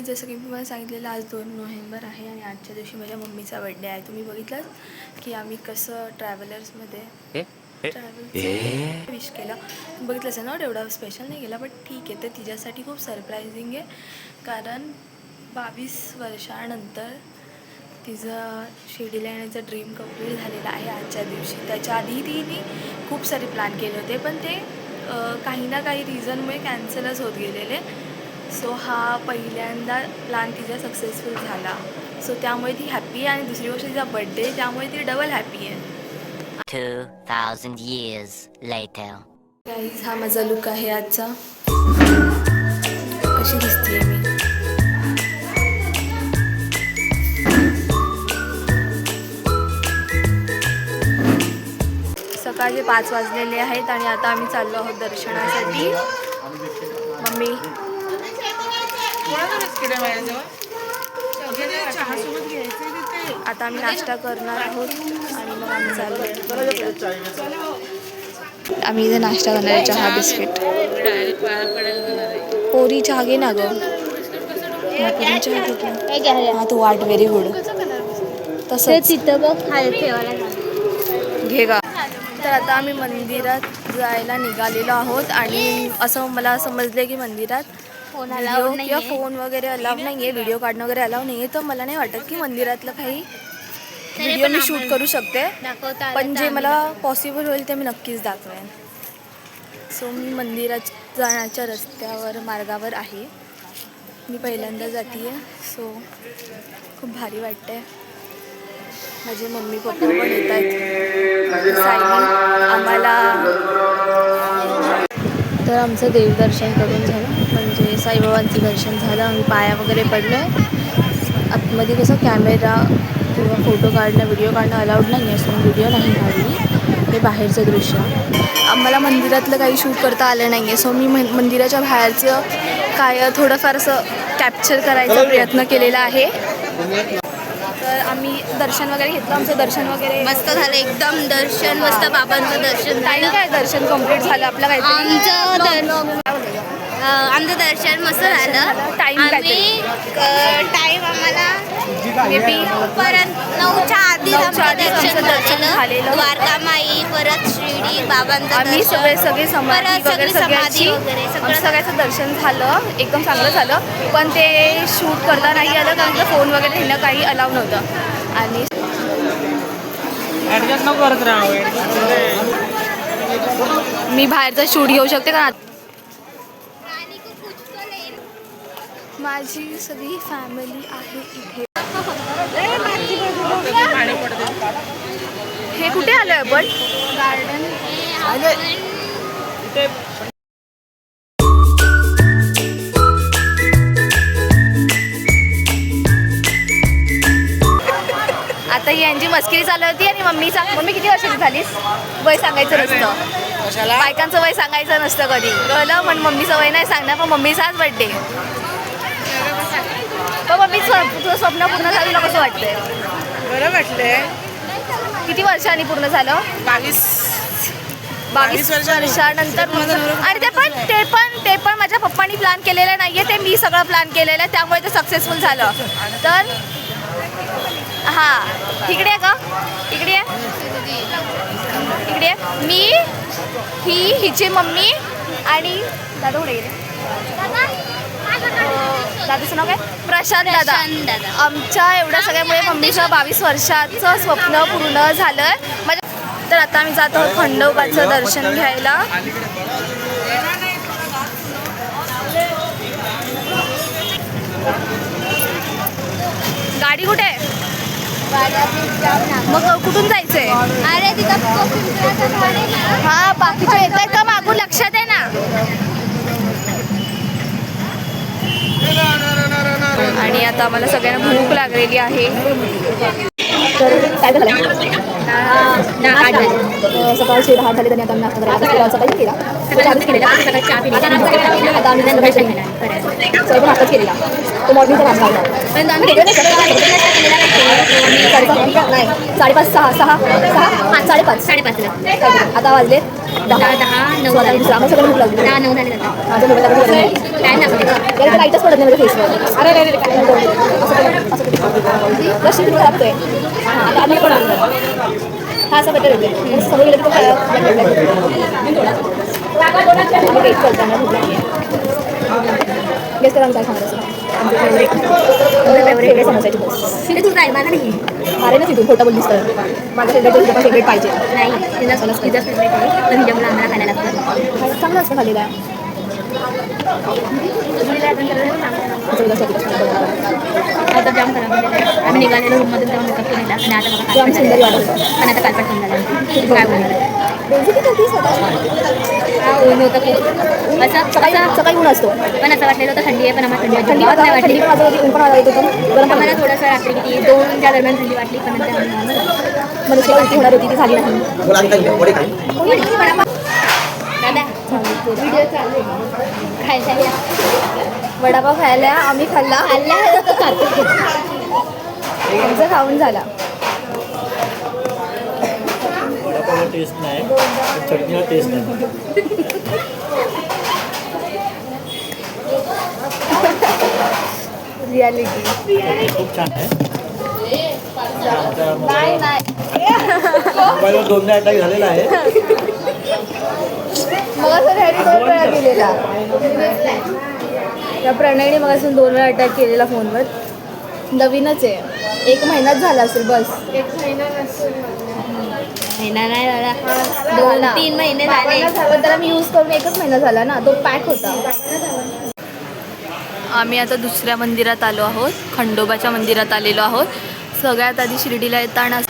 Guys, जसं की मी तुम्हाला सांगितलेलं आज 2 नोव्हेंबर आहे आणि आजच्या दिवशी माझ्या मम्मीचा बड्डे आहे. तुम्ही बघितलं की आम्ही कसं ट्रॅव्हलर्समध्ये विश केलं. बघितलंच आहे ना, एवढा स्पेशल नाही केला, बट ठीक आहे. तर तिच्यासाठी खूप सरप्रायझिंग आहे, कारण 22 वर्षानंतर तिचं शिर्डीला येण्याचं ड्रीम कंप्लीट झालेलं आहे आजच्या दिवशी. त्याच्या आधी तिने खूप सारे प्लॅन केले होते, पण ते काही ना काही रिझनमुळे कॅन्सलच होत गेलेले. सो हा पहिल्यांदा प्लॅन तिचा सक्सेसफुल झाला. सो त्यामुळे ती हॅप्पी आहे आणि दुसरी गोष्ट तिचा बड्डे, त्यामुळे ती डबल हॅप्पी आहे. 2000 years later. गाईज, हा माझा लुक आहे आजचा. कशी दिसतेय मी? सकाळचे 5 वाजलेले आहेत आणि आता आम्ही चाललो आहोत दर्शनासाठी. मम्मी आता आम्ही नाश्ता करणार आहोत आणि मग आम्ही चाललो. आम्ही इथे नाश्ता करणार आहे, चहा बिस्किट. पोरी चहा घे ना गं. पोरी चहा घेतला. हा, तू वाट. Very good. तसंच तिथं बघ खाली ठेवायला घे गा. तर आता आम्ही मंदिरात जायला निघालेलो आहोत आणि असं मला समजलं की मंदिरात व्हिडिओ किंवा फोन वगैरे अलाव नाही आहे, व्हिडिओ काढणं वगैरे अलाव नाही आहे. तर मला नाही वाटत की मंदिरातलं काही व्हिडिओ मी शूट करू शकते, पण जे मला पॉसिबल होईल ते मी नक्कीच दाखवेन. सो मी मंदिरात जाण्याच्या मार्गावर आहे. मी पहिल्यांदा जाते आहे, सो खूप भारी वाटतं आहे. माझे मम्मी पप्पा पण येत आहेत. आम्हाला तर आमचं देवदर्शन करून झालं, म्हणजे साईबाबांचं दर्शन झालं. आम्ही पाया वगैरे पडलो आहे. आतमध्ये कसं कॅमेरा किंवा फोटो काढणं, व्हिडिओ काढणं अलाउड नाही आहे, सो व्हिडिओ नाही काढली. हे बाहेरचं दृश्य. आम्हाला मंदिरातलं काही शूट करता आलं नाही आहे, सो मी मंदिराच्या बाहेरचं काय थोडंफार असं कॅप्चर करायचा प्रयत्न केलेला आहे. तर आम्ही दर्शन वगैरे घेतलं. आमचं दर्शन वगैरे मस्त झालं, एकदम दर्शन मस्त. बाबांचं दर्शन टाईम काय दर्शन कंप्लीट झालं आपलं काय? आमचं दर्शन मस्त झालं. टाईम टाईम आम्हाला परत 9च्या आधी दर्शन झालेलं. द्वारकामाई, परत शिर्डी बाबांचं आम्ही सगळे समाधी वगैरे समाधी सगळ्याचं दर्शन झालं, एकदम चांगलं झालं. पण ते शूट करता नाही आलं, कारण की फोन वगैरे घेणं काही अलाव नव्हतं. आणि मी बाहेरचा शूट घेऊ शकते, कारण माझी सगळी फॅमिली आहे इथे. हे कुठे आलोय आपण? गार्डन. आता ही यांची मस्करी चालू होती आणि मम्मी किती वर्षाची झालीस? वय सांगायचं नसतं, बायकांचं वय सांगायचं नसतं कधी, कळलं? पण मम्मीचं वय नाही सांगणार, पण मम्मीचाच बड्डे. पण मम्मी तुझं स्वप्न पूर्ण झालं, तुला कसं वाटतंय? बरं वाटलंय. किती वर्षांनी पूर्ण झालं? 22 वर्षानंतर. आणि ते पण माझ्या पप्पांनी प्लॅन केलेलं नाहीये, ते मी सगळं प्लॅन केलेलं आहे, त्यामुळे ते सक्सेसफुल झालं. तर हां, इकडे आहे का? इकडे आहे मी, हिची मम्मी आणि दादा. कुठे गेले? दादाचं नाव काय? प्रशांत दादा. आमच्या एवढ्या सगळ्यामुळे मम्मीचं 22 वर्षाचं स्वप्न पूर्ण झालं. तर आता आम्ही जात आहोत खंडोबाचं दर्शन घ्यायला. गाडी कुठे आहे? मग कुठून जायचंय? अरे तिथं हा, बाकीचं येत आहे का मागून? लक्षात आहे ना. आणि आता आम्हाला सगळ्यांना भूक लागलेली आहे. तर काय झालं? सकाळचे 10 झाले, त्यांनी आता नाश्ता करायला सकाळी केला. सकाळीच केलेला सकाळी चहा पिली आता आम्ही दर्शन केला सर्व नाश्ताच केलेला तो मॉर्निंगचा नाश्ता होता पण आम्ही रेल्वे नाही 5:30 6 5:30 आता वाजले 10 9 झाले आम्हाला सगळं भूक लागली 10 9 झाले माझ्या मोबाईलला टाईम लागतो लाईटच पडत नाही माझ्या फेसवर अरे लक्ष्मी तुला लागतोय आता आम्ही पण हा असं बेटर होते समोर गेलं तर वेट करताना भूक लागली गेस करा काय सांगत असं फेवरेट समोसाची बस तू काय मला नाही अरे ना तिथून खोटा बोललीस तर माझा फेवरेट पाहिजे नाही तिचा फेवरेट आहे पण हिच्या मुलं आम्हाला खायला लागतं चांगलं असतं खाल्लेला आता जाम खराब आम्ही निघालेलो रूममध्ये जाऊन मेकअप केलेला आणि आता बघा जाम सुंदर वाटत होतं पण आता कालपाट समजा काय बोलणार ऊन होतं खूप असं सकाळी ऊन असतो पण असं वाटलेलं होतं थंडी आहे पण आम्हाला थंडी नाही वाटली ऊन पण येत होतं गरम आम्हाला थोडंसं रात्री किती 2च्या दरम्यान थंडी वाटली पण नंतर मला उलटी होणार होती ती झाली नाही दादा व्हिडिओ चालू खायला वडापाव खायला आम्ही खाल्ला आमचं खाऊन झाला वडापावला टेस्ट नाही चटणीला टेस्ट नाही रियालिटी खूप छान आहे मोबाईलवर 2दा अटॅक झालेला आहे मग असं ह्याने 2 वेळा केलेला या प्रणयने मगासून 2 वेळा अटॅक केलेला फोनवर नवीनच आहे 1 महिनाच झाला असेल बस 1 महिना नाही झाला 2-3 महिने झाले पण त्याला मी यूज करून 1च महिना झाला ना तो पॅक होता आम्ही आता दुसऱ्या मंदिरात आलो आहोत खंडोबाच्या मंदिरात आलेलो आहोत सगळ्यात आधी शिर्डीला येताना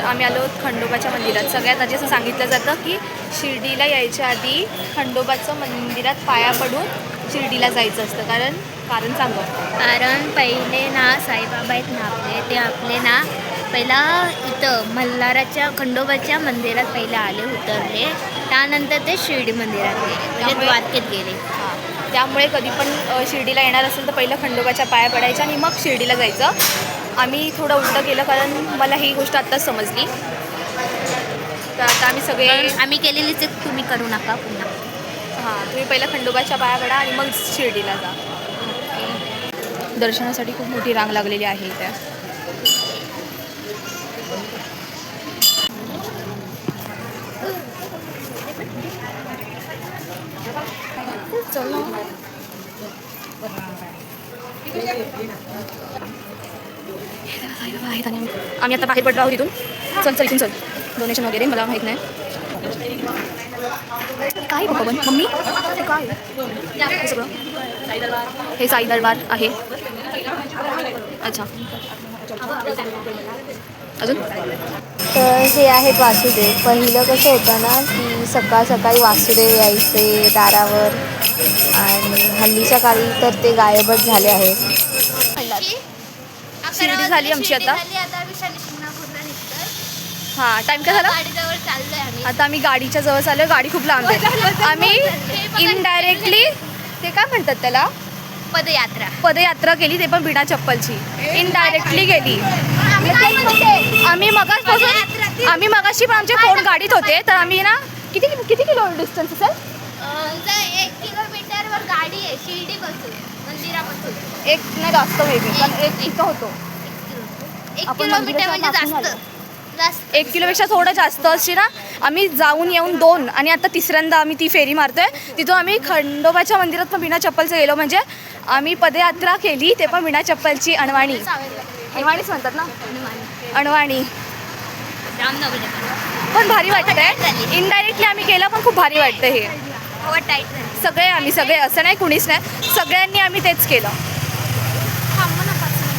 आम्ही आलो आहोत खंडोबाच्या मंदिरात सगळ्यात आधी असं सांगितलं जातं की शिर्डीला यायच्या आधी खंडोबाचं मंदिरात पाया पडून शिर्डीला जायचं असतं कारण सांगतो कारण पहिले ना साईबाबा आहेत ना ते आपले ना पहिला इथं मल्हाराच्या खंडोबाच्या मंदिरात पहिले आले उतरले त्यानंतर ते शिर्डी मंदिरात गेले म्हणजे द्वारकेत गेले त्यामुळे कधी पण शिर्डीला येणार असेल तर पहिलं खंडोबाच्या पाया पडायच्या आणि मग शिर्डीला जायचं आम्ही थोडं उलटं केलं कारण मला ही गोष्ट आत्ताच समजली तर आता आम्ही केलेलीच तुम्ही करू नका पुन्हा हां तुम्ही पहिलं खंडोबाच्या पाया पडा आणि मग शिर्डीला जा दर्शनासाठी खूप मोठी रांग लागलेली आहे इथे चल आम्ही आता बाहेर पडलो आहोत इथून चल इथून चल डोनेशन वगैरे मला माहीत नाही काय बाबा पण मम्मी काय हे सगळं हे साई दरबार आहे अच्छा अजून तर हे आहेत वासुदेव पहिलं कसं होतं ना की सकाळी वासुदेव यायचे दारावर आणि हल्लीच्या काळी तर ते गायबच झाले आहेत शिर्डी झाली आमची आता हां टाईम काय झाला आता आम्ही गाडीच्या जवळ आलो गाडी खूप लांब आहे आम्ही इनडायरेक्टली ते काय म्हणतात त्याला पदयात्रा केली ते पण बिना चप्पलची इनडायरेक्टली गेली आम्ही मगाशी पण आमचे फोन गाडीत होते तर आम्ही ना किती किलो डिस्टन्स असेल 1 किलोमीटरवर गाडी आहे शिर्डीपासून मंदिरापासून एक नाही जास्त वेगळी पण एक इथं होतो 1 किलोमीटर म्हणजे जास्त 1 किलोपेक्षा थोडं जास्त असते ना आम्ही जाऊन येऊन 2 आणि आता तिसऱ्यांदा आम्ही ती फेरी मारतोय तिथून आम्ही खंडोबाच्या मंदिरात पण बिना चप्पलचं गेलो म्हणजे आम्ही पदयात्रा केली ते पण बिना चप्पलची अणवाणीच म्हणतात ना अणवाणी पण भारी वाटतंय इनडायरेक्टली आम्ही केलं पण खूप भारी वाटतं हे सगळे असं नाही कुणीच नाही सगळ्यांनी आम्ही तेच केलं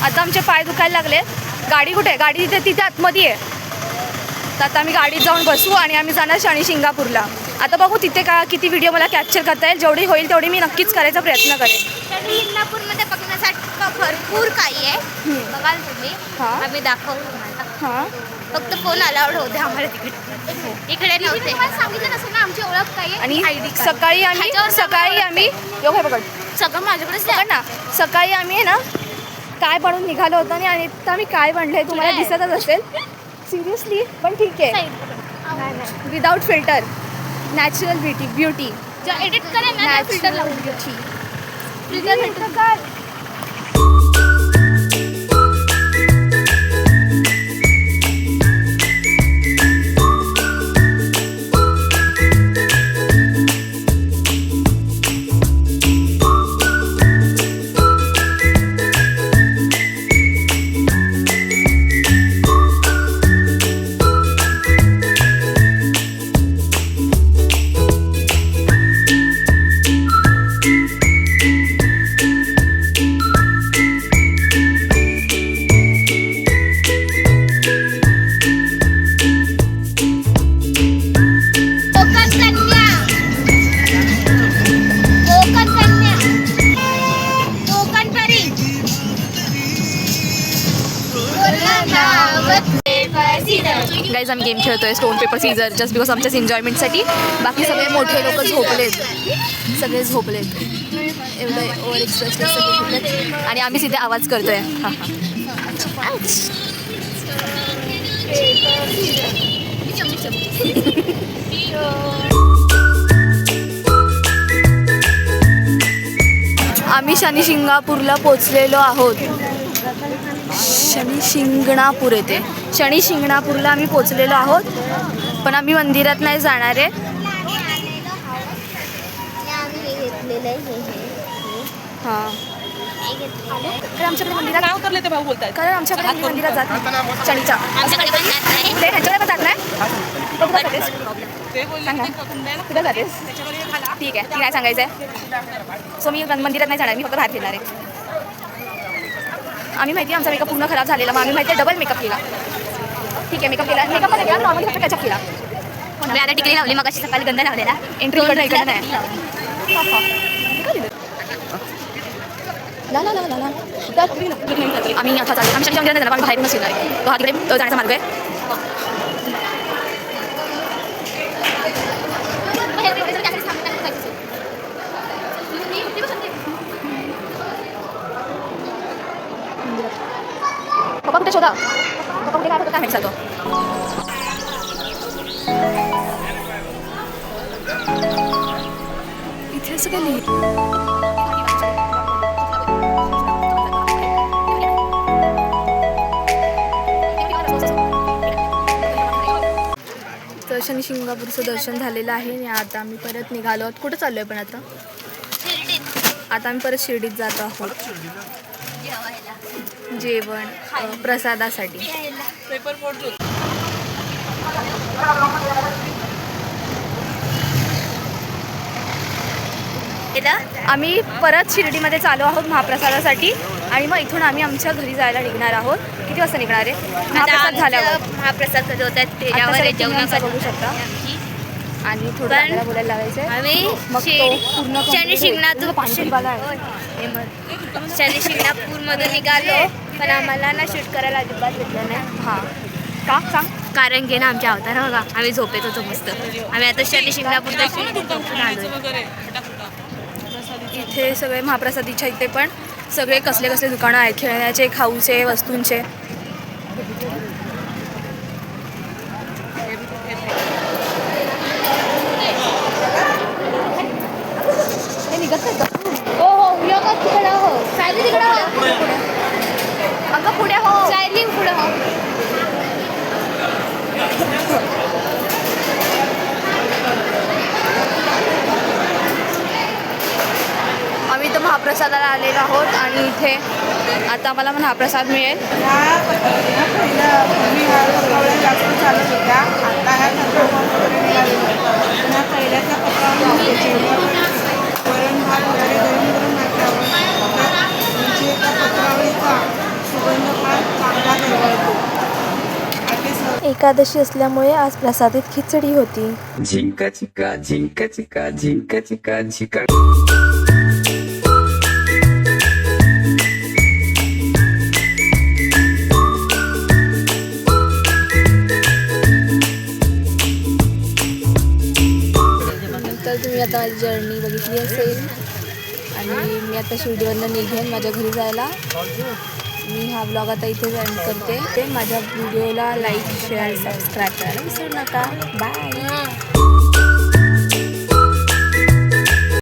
आता आमचे पाय दुखायला लागले गाडी कुठे गाडी तिथे आतमध्ये आहे तर आता आम्ही गाडीत जाऊन बसू आणि आम्ही जाणार शनी शिंगापूरला आता बघू तिथे किती व्हिडिओ मला कॅप्चर करता येईल जेवढी होईल तेवढी मी नक्कीच करायचा प्रयत्न करेन शनी शिंगणापूरमध्ये बघण्यासाठी भरपूर काही आहे बघाल तुम्ही आम्ही दाखवू तुम्हाला हां फक्त फोन अलाउड होते आम्हाला तिकडे, इकडे नव्हते. सांगितलं नसेल ना आमची ओळख काय आहे. आणि सकाळी आम्ही हे बघ सगळं माझ्याकडेच बघ ना, सकाळी आम्ही आहे ना काय बनवून निघालो होतो आणि आता आम्ही काय बनलंय तुम्हाला दिसतच असेल. सिरियसली पण ठीक आहे, without filter, natural beauty. Edit करेन ना फिल्टर लावून गाईज आम्ही गेम खेळतोय stone paper scissor just because आमच्याच एन्जॉयमेंटसाठी. बाकी सगळे मोठे लोक झोपलेत, सगळे झोपलेत, एवढं ओव्हर एक्सप्रेस सगळे झोपलेत आणि आम्ही तिथे आवाज करतोय. हां हां आम्ही शनी शिंगणापूरला पोचलेलो आहोत. शनी शिंगणापूर येते, शनी शिंगणापूरला आम्ही पोचलेलो आहोत, पण आम्ही मंदिरात नाही जाणार आहे. हां कारण आमच्याकडे मंदिरात नाव करले ते भाऊ बोलतायत. कारण आमच्याकडे मंदिरात जात नाही शनीच्या. आमच्याकडे पण जात नाही. ते ह्यांच्याकडे पण जात नाही. कुठं जातेस? ते बोलले सांगा. ते कुंड्याला कुठं जातेस? त्याच्यावर हे घाला. ठीक आहे, ती काय सांगायचं आहे. सो मी मंदिरात नाही जाणार, मी फक्त बाहेर फिरणार आहे. आम्ही माहिती आहे आमचा मेकअप पूर्ण खराब झालेला, मग आम्ही माहिती आहे डबल मेकअप केला. ठीक आहे, मेकअप केला, मेकअप पण केला, नॉर्मली फक्त टचअप केला. मी आता टिकली लावली, मग अशी सकाळी गंध लावलेला. एंट्री इकडे नाही. ला ला ला ला ला. आम्ही आता चालू आम्ही शनिच्या मंदिरात आम्ही बाहेरूनच येणार आहे. तो हा तिकडे जाण्याचा मार्ग आहे. पप्पा कुठे शोधा, पप्पा कुठे काय होतं काय माहिती चालतो. इथे असं काय लिहिलं. तर शनी शिंगणापूरचं दर्शन झालेलं आहे आणि आता आम्ही परत निघालो आहोत. कुठं चाललो आहे पण आता आम्ही परत शिर्डीत जातो आहोत जेवण प्रसादासाठी. पेपर फोडतो. आम्ही परत शिर्डीमध्ये चालू आहोत महाप्रसादासाठी आणि मग इथून आम्ही आमच्या घरी जायला निघणार आहोत. किती वाजता निघणार आहे? महाप्रसाद झाल्यावर. महाप्रसाद कधी होतात त्याच्यावर आता जेवण सगळ्यांचा बघू शकता आणि थोडं आपल्याला बोलायला लावायचं आहे. आम्ही मग तो पूर्ण शनी शिंगणापूर पाणीपुरीवाला आहे. शनी शिंगणापूरमधून निघालो, पण आम्हाला ना शूट करायला अजिबात भेटलं नाही. हां का सांग. कारण की ना आमच्या अवतार बघा आम्ही झोपेत होतो मस्त. आम्ही आता शनी शिंगणापूरला झोपून आलो. वगैरे फटाफटा. इथे सगळे महाप्रसादीच्या इथे पण सगळे कसले कसले दुकानं आहेत, खेळण्याचे, खाऊचे, वस्तूंचे. हो हो तिकडं हो सायली तिकडं हो अगं पुढे हो, सायली पुढं हो. आम्ही इथं महाप्रसादाला आलेलो आहोत आणि इथे आता आम्हाला महाप्रसाद मिळेल. जास्त चालत होत्या. आता ह्या पहिल्याच्या वरण भात वगैरे गरम गरम घातल्यावर म्हणजे एका पत्रावळीचा सुगंध फार चांगला दरवळतो. एकादशी असल्यामुळे आज प्रसादित खिचडी होती. झिंका चिका झिंका चिका झिंका चिका झिका. तुम्ही आता माझी जर्नी बघितली असेल आणि मी आता शिर्डीवरनं निघेन माझ्या घरी जायला. मी हा ब्लॉग आता इथे एंड करते. ते माझ्या व्हिडिओला लाईक शेअर सबस्क्राईब करायला विसरू नका. बाय.